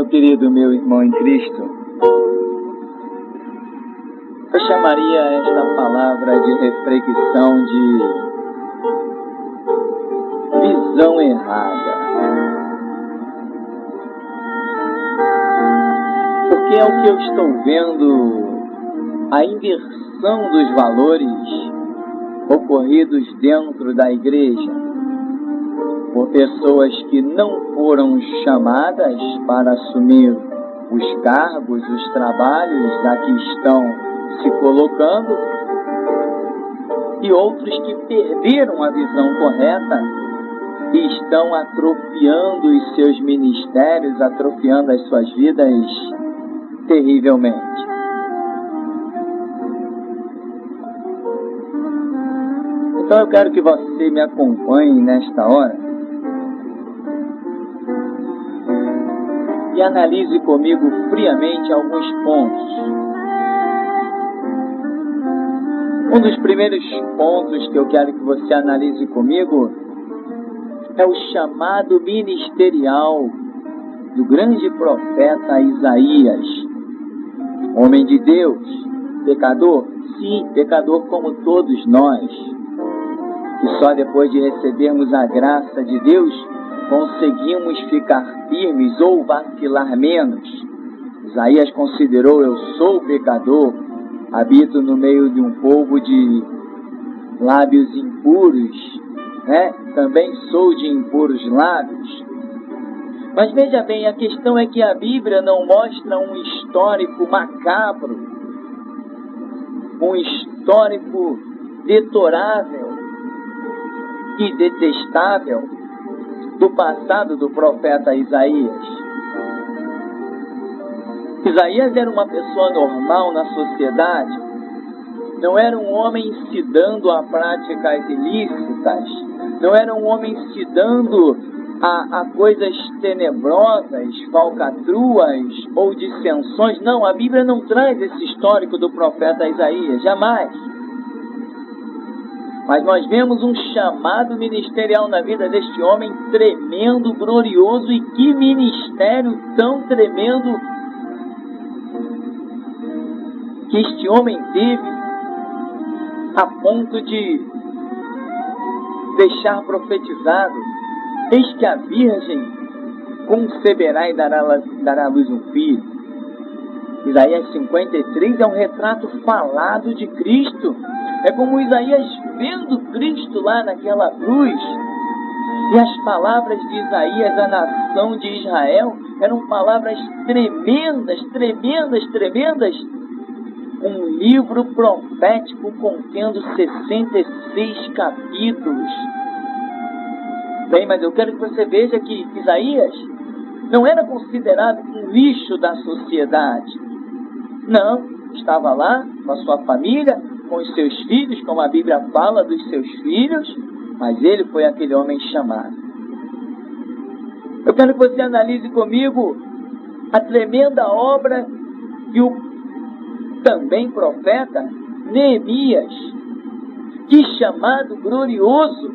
querido, meu irmão em Cristo, eu chamaria esta palavra de reflexão de visão errada. Porque é o que eu estou vendo, a inversão dos valores ocorridos dentro da igreja, por pessoas que não foram chamadas para assumir os cargos, os trabalhos a que estão se colocando, e outros que perderam a visão correta e estão atrofiando os seus ministérios, atrofiando as suas vidas terrivelmente. Então eu quero que você me acompanhe nesta hora e analise comigo friamente alguns pontos. Um dos primeiros pontos que eu quero que você analise comigo é o chamado ministerial do grande profeta Isaías. Homem de Deus, pecador? Sim, pecador como todos nós, que só depois de recebermos a graça de Deus conseguimos ficar firmes ou vacilar menos. Isaías considerou: eu sou pecador, habito no meio de um povo de lábios impuros, também sou de impuros lábios. Mas veja bem, a questão é que a Bíblia não mostra um histórico macabro, um histórico deplorável e detestável do passado do profeta Isaías. Isaías era uma pessoa normal na sociedade, não era um homem incitando a práticas ilícitas, não era um homem incitando a coisas tenebrosas, falcatruas ou dissensões. Não, a Bíblia não traz esse histórico do profeta Isaías, jamais. Mas nós vemos um chamado ministerial na vida deste homem tremendo, glorioso. E que ministério tão tremendo que este homem teve, a ponto de deixar profetizado: eis que a virgem conceberá e dará à luz um filho. Isaías 53 é um retrato falado de Cristo. É como Isaías vendo Cristo lá naquela cruz. E as palavras de Isaías à nação de Israel eram palavras tremendas, tremendas, tremendas. Um livro profético contendo 66 capítulos. Bem, mas eu quero que você veja que Isaías não era considerado um lixo da sociedade. Não, estava lá com a sua família, com os seus filhos, como a Bíblia fala dos seus filhos, mas ele foi aquele homem chamado. Eu quero que você analise comigo a tremenda obra que o também profeta Neemias, que chamado glorioso,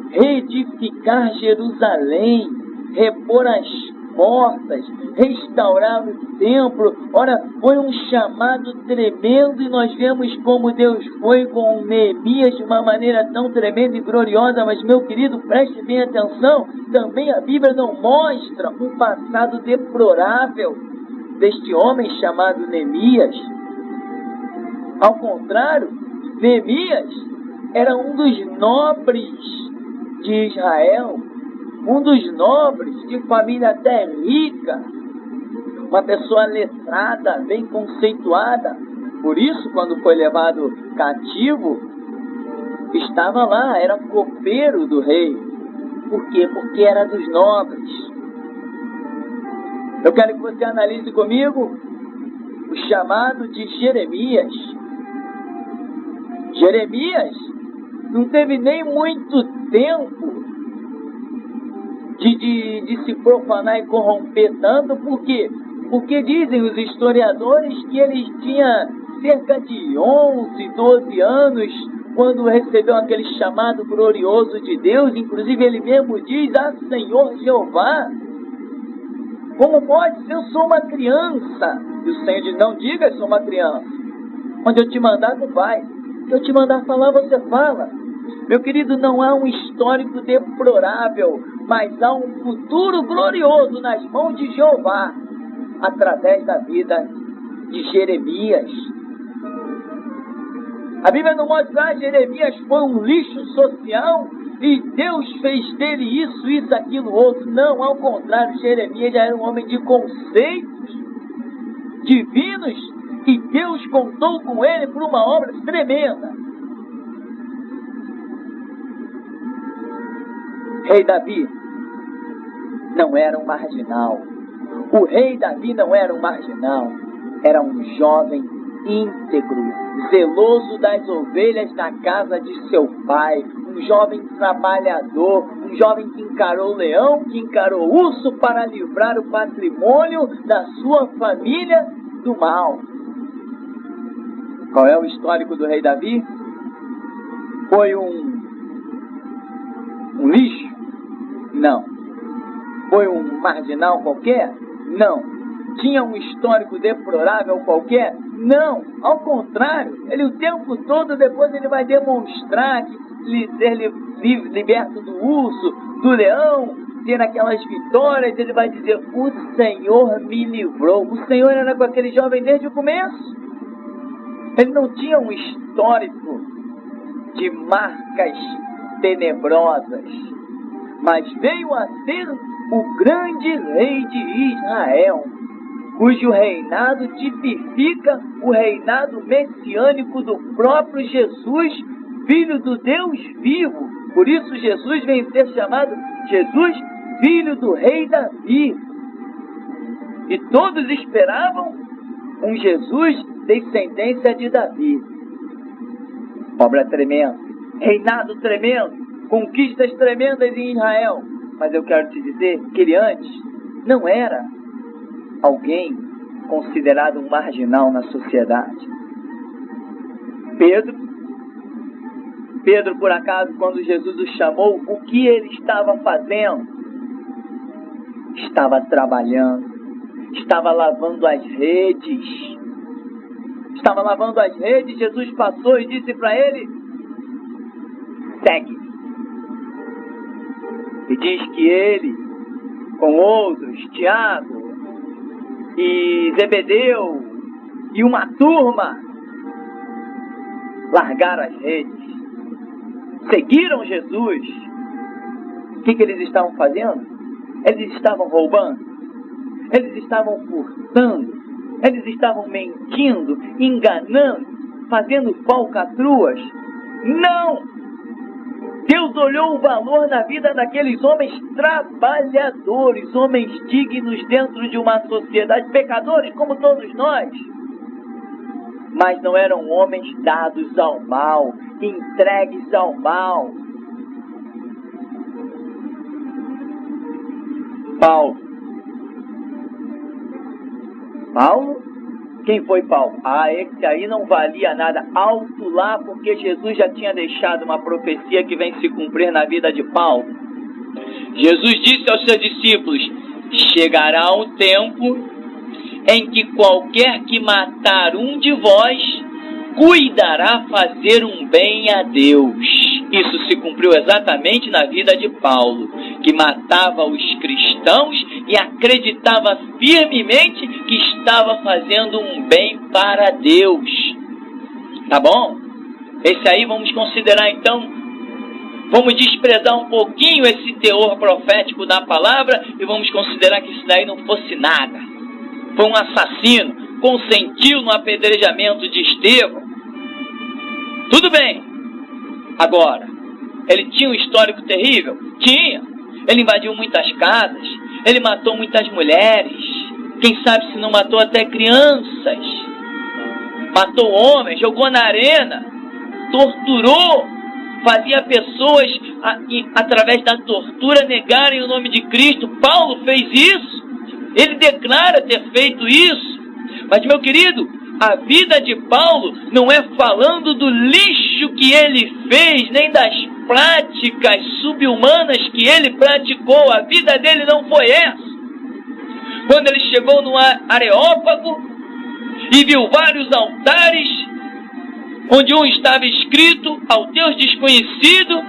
reedificar Jerusalém, repor as portas, restaurar o templo. Ora, foi um chamado tremendo, e nós vemos como Deus foi com Neemias de uma maneira tão tremenda e gloriosa. Mas, meu querido, preste bem atenção, também a Bíblia não mostra um passado deplorável deste homem chamado Neemias. Ao contrário, Neemias era um dos nobres de Israel, um dos nobres de família até rica, uma pessoa letrada, bem conceituada. Por isso, quando foi levado cativo, estava lá, era copeiro do rei. Por quê? Porque era dos nobres. Eu quero que você analise comigo o chamado de Jeremias. Jeremias não teve nem muito tempo de se profanar e corromper tanto. Por quê? Porque dizem os historiadores que ele tinha cerca de 11, 12 anos quando recebeu aquele chamado glorioso de Deus. Inclusive ele mesmo diz: ah, Senhor Jeová, Como pode? Eu sou uma criança. E o Senhor diz, não diga que sou uma criança. Onde eu te mandar, tu vai. Se eu te mandar falar, você fala. Meu querido, não há um histórico deplorável, mas há um futuro glorioso nas mãos de Jeová, através da vida de Jeremias. A Bíblia não mostra que Jeremias foi um lixo social e Deus fez dele isso, aquilo, outro. Não, ao contrário, Jeremias já era um homem de conceitos divinos e Deus contou com ele por uma obra tremenda. Rei Davi não era um marginal. O rei Davi não era um marginal. Era um jovem íntegro, zeloso das ovelhas na casa de seu pai. Um jovem trabalhador. Um jovem que encarou o leão, que encarou o urso para livrar o patrimônio da sua família do mal. Qual é o histórico do rei Davi? Foi um lixo? Não. Foi um marginal qualquer? Não. Tinha um histórico deplorável qualquer? Não. Ao contrário, ele o tempo todo depois ele vai demonstrar que ser liberto do urso, do leão, ter aquelas vitórias, ele vai dizer, o Senhor me livrou. O Senhor era com aquele jovem desde o começo. Ele não tinha um histórico de marcas tenebrosas, mas veio a ser o grande rei de Israel, cujo reinado tipifica o reinado messiânico do próprio Jesus, filho do Deus vivo. Por isso Jesus vem ser chamado Jesus, filho do rei Davi. E todos esperavam um Jesus descendência de Davi. Obra tremenda, reinado tremendo, conquistas tremendas em Israel. Mas eu quero te dizer que ele antes não era alguém considerado um marginal na sociedade. Pedro, por acaso, quando Jesus o chamou, o que ele estava fazendo? Estava trabalhando, estava lavando as redes. Estava lavando as redes, Jesus passou e disse para ele, segue. E diz que ele, com outros, Tiago e Zebedeu e uma turma, largaram as redes, seguiram Jesus. O que eles estavam fazendo? Eles estavam roubando, eles estavam furtando, eles estavam mentindo, enganando, fazendo falcatruas. Não! Deus olhou o valor na vida daqueles homens trabalhadores, homens dignos dentro de uma sociedade, pecadores como todos nós. Mas não eram homens dados ao mal, entregues ao mal. Paulo? Quem foi Paulo? Esse aí não valia nada. Alto lá, porque Jesus já tinha deixado uma profecia que vem se cumprir na vida de Paulo. Jesus disse aos seus discípulos, chegará o tempo em que qualquer que matar um de vós, cuidará fazer um bem a Deus. Isso se cumpriu exatamente na vida de Paulo, que matava os cristãos e acreditava firmemente que estava fazendo um bem para Deus. Tá bom? Esse aí vamos considerar então, vamos desprezar um pouquinho esse teor profético da palavra e vamos considerar que isso daí não fosse nada. Foi um assassino, consentiu no apedrejamento de Estevão. Tudo bem. Agora, ele tinha um histórico terrível? Tinha. Ele invadiu muitas casas, ele matou muitas mulheres, quem sabe se não matou até crianças, matou homens, jogou na arena, torturou, fazia pessoas, através da tortura, negarem o nome de Cristo. Paulo fez isso, ele declara ter feito isso. Mas, meu querido, a vida de Paulo não é falando do lixo que ele fez, nem das práticas subhumanas que ele praticou. A vida dele não foi essa. quando ele chegou no Areópago e viu vários altares, onde um estava escrito ao Deus desconhecido,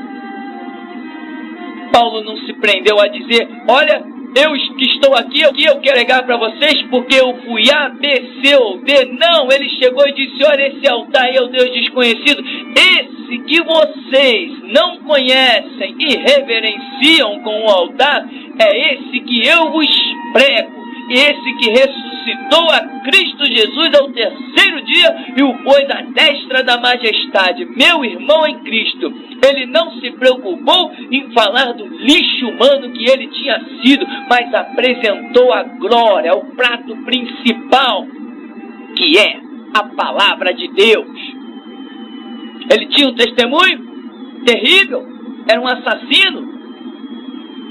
Paulo não se prendeu a dizer: olha, eu que estou aqui, eu quero pregar para vocês porque eu fui A, B, C ou D. Não, ele chegou e disse: olha, esse altar aí é o Deus desconhecido. Esse que vocês não conhecem e reverenciam com o altar, é esse que eu vos prego. Esse que ressuscitou a Cristo Jesus ao terceiro dia e o pôs à destra da majestade. Meu irmão em Cristo, ele não se preocupou em falar do lixo humano que ele tinha sido, mas apresentou a glória, o prato principal, que é a palavra de Deus. Ele tinha um testemunho terrível, era um assassino,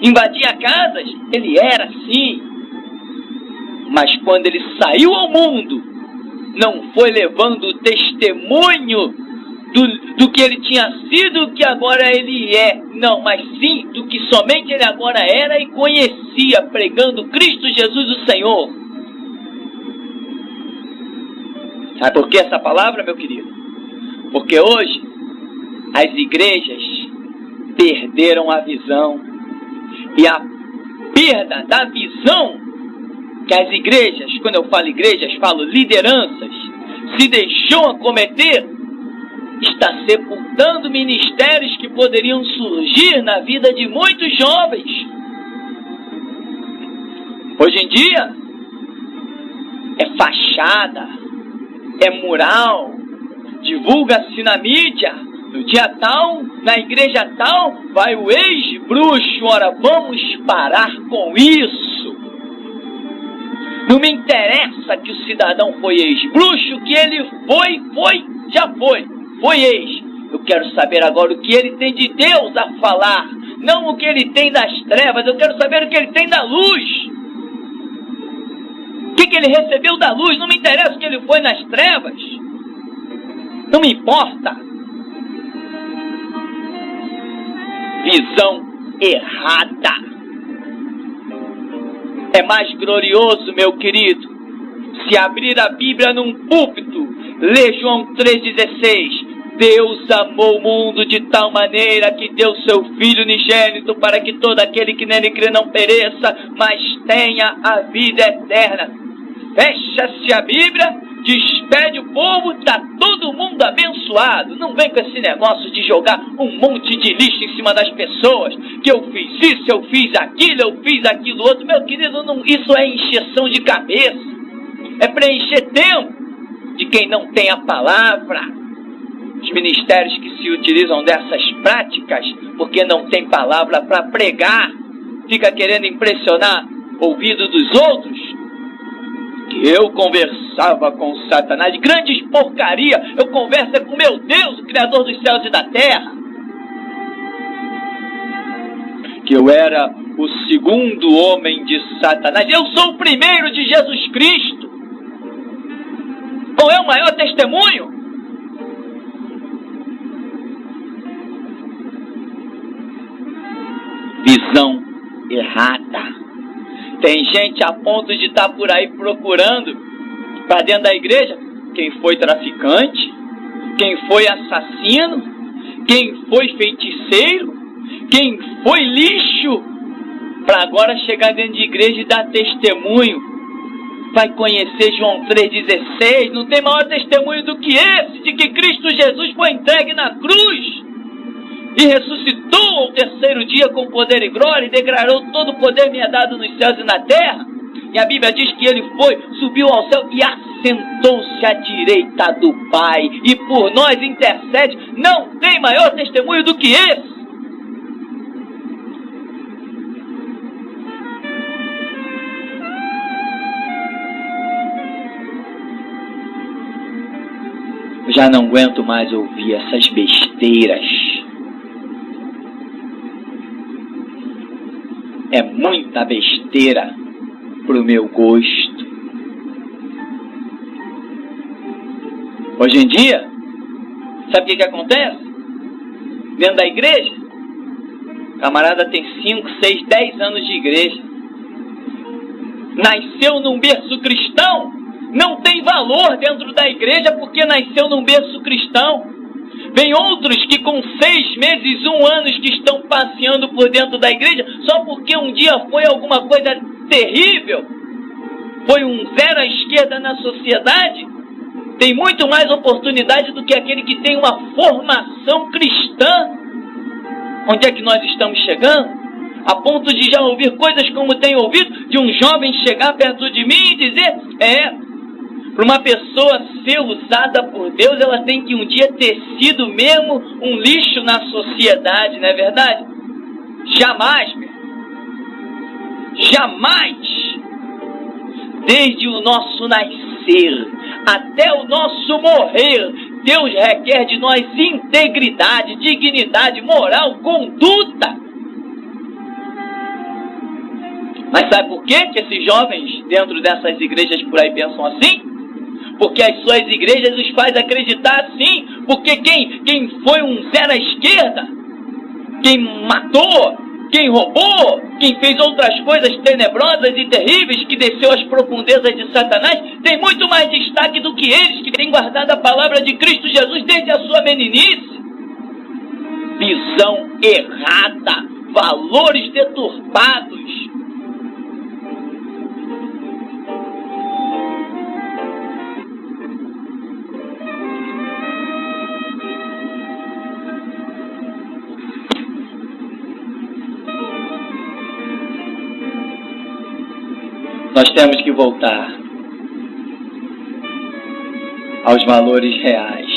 invadia casas, ele era sim. Mas quando ele saiu ao mundo, não foi levando o testemunho do que ele tinha sido, que agora ele é. Não, mas sim do que somente ele agora era e conhecia, pregando Cristo Jesus o Senhor. Sabe por que essa palavra, meu querido? Porque hoje as igrejas perderam a visão. E a perda da visão que as igrejas, quando eu falo igrejas, falo lideranças, se deixou acometer, está sepultando ministérios que poderiam surgir na vida de muitos jovens. Hoje em dia, é fachada, é mural, divulga-se na mídia, no dia tal, na igreja tal, vai o ex-bruxo. Ora, vamos parar com isso. Não me interessa que o cidadão foi ex-bruxo, que ele já foi ex. Eu quero saber agora o que ele tem de Deus a falar, não o que ele tem das trevas. Eu quero saber o que ele tem da luz. O que ele recebeu da luz? Não me interessa que ele foi nas trevas. Não me importa. Visão errada. É mais glorioso, meu querido, se abrir a Bíblia num púlpito, ler João 3,16. Deus amou o mundo de tal maneira que deu seu Filho unigênito para que todo aquele que nele crê não pereça, mas tenha a vida eterna. Fecha-se a Bíblia, despede o povo, está todo mundo abençoado. Não vem com esse negócio de jogar um monte de lixo em cima das pessoas, que eu fiz isso, eu fiz aquilo outro. Meu querido, não, isso é encheção de cabeça, é preencher tempo de quem não tem a palavra. Os ministérios que se utilizam dessas práticas porque não tem palavra para pregar, fica querendo impressionar o ouvido dos outros. Eu conversava com Satanás, grandes porcaria. Eu converso com meu Deus, o Criador dos céus e da terra. Que eu era o segundo homem de Satanás. Eu sou o primeiro de Jesus Cristo. Qual é o maior testemunho? Visão errada. Tem gente a ponto de estar por aí procurando, para dentro da igreja, quem foi traficante, quem foi assassino, quem foi feiticeiro, quem foi lixo, para agora chegar dentro de igreja e dar testemunho. Vai conhecer João 3,16, não tem maior testemunho do que esse, de que Cristo Jesus foi entregue na cruz e ressuscitou ao terceiro dia com poder e glória, e declarou: todo o poder me é dado nos céus e na terra. E a Bíblia diz que ele subiu ao céu e assentou-se à direita do Pai, e por nós intercede. Não tem maior testemunho do que esse. Eu já não aguento mais ouvir essas besteiras. É muita besteira pro meu gosto. Hoje em dia, sabe o que acontece? Dentro da igreja, o camarada tem 5, 6, 10 anos de igreja. nasceu num berço cristão, não tem valor dentro da igreja porque nasceu num berço cristão. Vem outros que com 6 meses, 1 ano que estão passeando por dentro da igreja só porque um dia foi alguma coisa terrível, foi um zero à esquerda na sociedade. Tem muito mais oportunidade do que aquele que tem uma formação cristã. Onde é que nós estamos chegando? A ponto de já ouvir coisas como tenho ouvido, de um jovem chegar perto de mim e dizer, para uma pessoa ser usada por Deus, ela tem que um dia ter sido mesmo um lixo na sociedade, não é verdade? Jamais, meu. Jamais, desde o nosso nascer até o nosso morrer, Deus requer de nós integridade, dignidade, moral, conduta. Mas sabe por quê que esses jovens dentro dessas igrejas por aí pensam assim? Porque as suas igrejas os faz acreditar assim. Porque quem foi um zero à esquerda, quem matou, quem roubou, quem fez outras coisas tenebrosas e terríveis, que desceu às profundezas de Satanás, tem muito mais destaque do que eles, que têm guardado a palavra de Cristo Jesus desde a sua meninice. Visão errada, valores deturpados. Nós temos que voltar aos valores reais.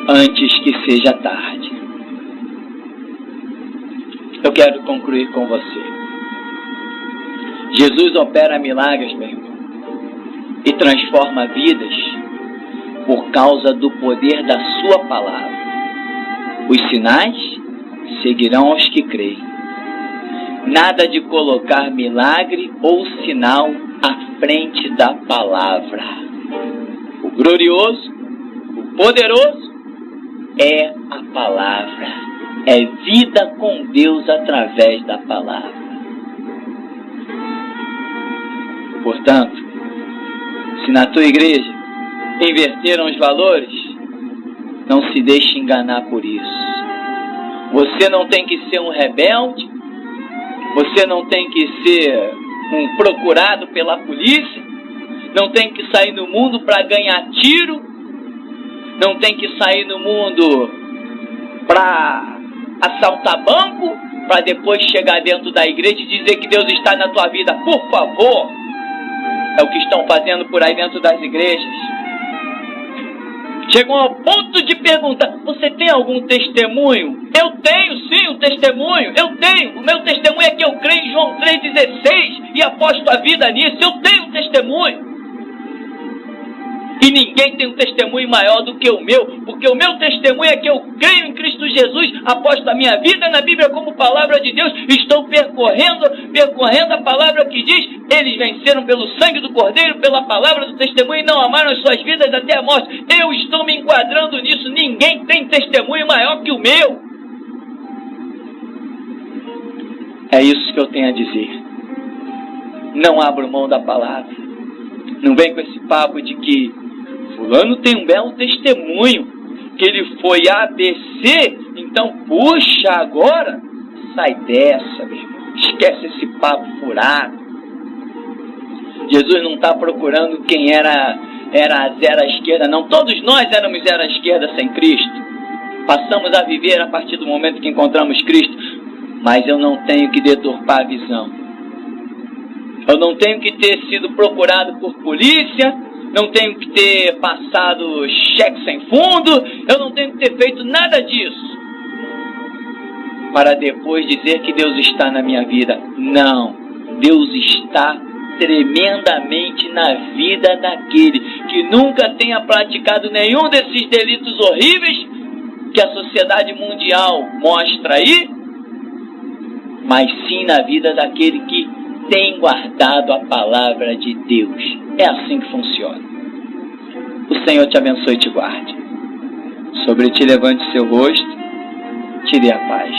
Antes que seja tarde. Eu quero concluir com você. Jesus opera milagres, meu irmão, e transforma vidas por causa do poder da sua palavra. Os sinais seguirão aos que creem. Nada de colocar milagre ou sinal à frente da palavra. O glorioso, o poderoso é a palavra. É vida com Deus através da palavra. Portanto, se na tua igreja inverteram os valores, não se deixe enganar por isso. Você não tem que ser um rebelde, você não tem que ser um procurado pela polícia, não tem que sair no mundo para ganhar tiro, não tem que sair no mundo para assaltar banco, para depois chegar dentro da igreja e dizer que Deus está na tua vida. Por favor, é o que estão fazendo por aí dentro das igrejas. Chegam ao ponto de perguntar, você tem algum testemunho? Eu tenho sim um testemunho, eu tenho. O meu testemunho é que eu creio em João 3,16 e aposto a vida nisso. Eu tenho um testemunho. E ninguém tem um testemunho maior do que o meu, porque o meu testemunho é que eu creio em Cristo Jesus, aposto a minha vida na Bíblia como palavra de Deus, estou percorrendo a palavra que diz, eles venceram pelo sangue do Cordeiro, pela palavra do testemunho e não amaram as suas vidas até a morte. Eu estou me enquadrando nisso, ninguém tem testemunho maior que o meu. É isso que eu tenho a dizer. Não abro mão da palavra. Não vem com esse papo de que fulano tem um belo testemunho, que ele foi ABC, então puxa agora, sai dessa, meu irmão. Esquece esse papo furado. Jesus não está procurando quem era zero à esquerda, não. Todos nós éramos zero à esquerda sem Cristo. Passamos a viver a partir do momento que encontramos Cristo, mas eu não tenho que deturpar a visão. Eu não tenho que ter sido procurado por polícia, não tenho que ter passado cheque sem fundo, eu não tenho que ter feito nada disso para depois dizer que Deus está na minha vida. Não, Deus está tremendamente na vida daquele que nunca tenha praticado nenhum desses delitos horríveis que a sociedade mundial mostra aí, mas sim na vida daquele que tem guardado a palavra de Deus. É assim que funciona. O Senhor te abençoe e te guarde. Sobre ti levante seu rosto, te dê a paz.